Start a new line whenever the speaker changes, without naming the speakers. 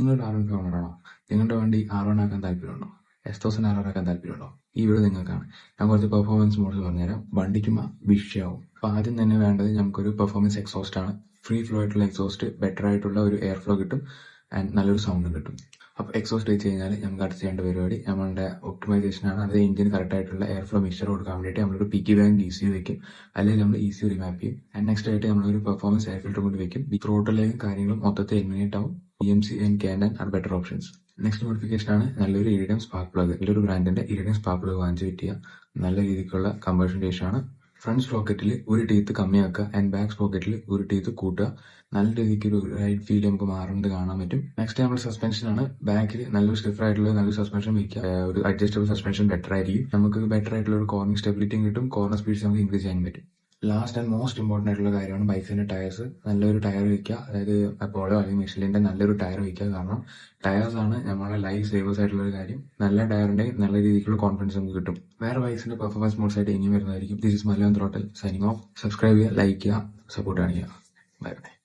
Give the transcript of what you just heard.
നിങ്ങളൊരു R15 ഓണറാണോ? നിങ്ങളുടെ വണ്ടി R1 ആക്കാൻ താല്പര്യമുണ്ടോ? S1000 RR ആക്കാൻ താല്പര്യമുണ്ടോ? ഈ വീഡിയോ നിങ്ങൾക്കാണ്. ഞാൻ കുറച്ച് പെർഫോമൻസ് മോഡ്സ് പറഞ്ഞുതരാം. വണ്ടി ചുമ്മാ വിഷയാവും. അപ്പോൾ ആദ്യം തന്നെ വേണ്ടത് നമുക്കൊരു പെർഫോമൻസ് എക്സോസ്റ്റ് ആണ്. ഫ്രീ ഫ്ലോ ആയിട്ടുള്ള എക്സോസ്റ്റ്, ബെറ്റർ ആയിട്ടുള്ള ഒരു എയർ ഫ്ലോ കിട്ടും ആൻഡ് നല്ലൊരു സൗണ്ടും കിട്ടും. അപ്പോൾ എക്സോസ്റ്റ് വെച്ച് കഴിഞ്ഞാൽ നമുക്ക് അടുത്ത് ചെയ്യേണ്ട പരിപാടി നമ്മളുടെ ഒപ്റ്റിമൈസേഷൻ ആണ്. അത് എഞ്ചിന് കറക്റ്റ് ആയിട്ടുള്ള എയർ ഫ്ലോ മിക്സ്ചർ കൊടുക്കാൻ വേണ്ടിയിട്ട് നമ്മളൊരു പിക്കി ബാങ്ക് ECU വെക്കും, അല്ലെങ്കിൽ നമ്മൾ ECU റിമാപ്പ് ചെയ്യും. ആൻഡ് നെക്സ്റ്റ് ആയിട്ട് നമ്മളൊരു പെർഫോമൻസ് എയർ ഫിൽറ്റർ കൊണ്ട് വെക്കും. ത്രോട്ടലിലേക്കും കാര്യങ്ങളും മൊത്തത്തിൽ എലിമിനേറ്റ് ആവും. EMC and Canon R better options. Next modification ആണ് നല്ലൊരു ഇറിഡിയം സ്പാർക്ക് പ്ലഗ്. നല്ലൊരു ബ്രാൻഡിന്റെ ഇറിഡിയം സ്പാർക്ക് പ്ലഗ് വാങ്ങിച്ച് ഫിറ്റ് ചെയ്യുക. നല്ല രീതിക്കുള്ള കമ്പൾഷൻ റേഷ്യോ ആണ്. ഫ്രണ്ട് സ്പോക്കറ്റിൽ ഒരു ടീത്ത് കമ്മിയാക്കുക ആൻഡ് ബാക്ക് സ്പോക്കറ്റിൽ ഒരു ടീത്ത് കൂട്ടുക. നല്ല രീതിക്ക് ഒരു റൈഡ് ഫീൽ നമുക്ക് മാറുന്നത് കാണാൻ പറ്റും. നെക്സ്റ്റ് നമ്മൾ സസ്പെൻഷൻ ആണ്. ബാക്കിൽ നല്ലൊരു സ്റ്റിഫർ ആയിട്ടുള്ള നല്ലൊരു സസ്പെൻഷൻ വയ്ക്കുക. ഒരു അഡ്ജസ്റ്റബിൾ സസ്പെൻഷൻ ബെറ്റർ ആയിരിക്കും. നമുക്ക് ബെറ്റർ ആയിട്ടുള്ള ഒരു കോർണിംഗ് സ്റ്റെബിലിറ്റിയും കിട്ടും. കോർണർ സ്പീഡ്സ് നമുക്ക് ഇൻക്രീസ് ചെയ്യാൻ പറ്റും. ലാസ്റ്റ് ആൻഡ് മോസ്റ്റ് ഇമ്പോർട്ടന്റ് ആയിട്ടുള്ള കാര്യമാണ് ബൈക്സിന്റെ ടയർസ്. നല്ലൊരു ടയർ വയ്ക്കുക, അതായത് അപ്പോളോ അല്ലെങ്കിൽ മിഷലിന്റെ നല്ലൊരു ടയർ വയ്ക്കുക. കാരണം ടയേഴ്സ് ആണ് നമ്മളെ ലൈഫ് സേവേഴ്സ് ആയിട്ടുള്ള ഒരു കാര്യം. നല്ല ടയറിന്റെ നല്ല രീതിക്കുള്ള കോൺഫിഡൻസ് നമുക്ക് കിട്ടും. വേറെ ബൈക്സിന്റെ പെർഫോമൻസ് മോഡ്സ് ആയിട്ട് ഇനിയും വരുന്നതായിരിക്കും. This is Malayalam throttle signing off. Subscribe ചെയ്യുക, ലൈക്ക് ചെയ്യുക, സപ്പോർട്ട് കാണിക്കുക. Bye bye.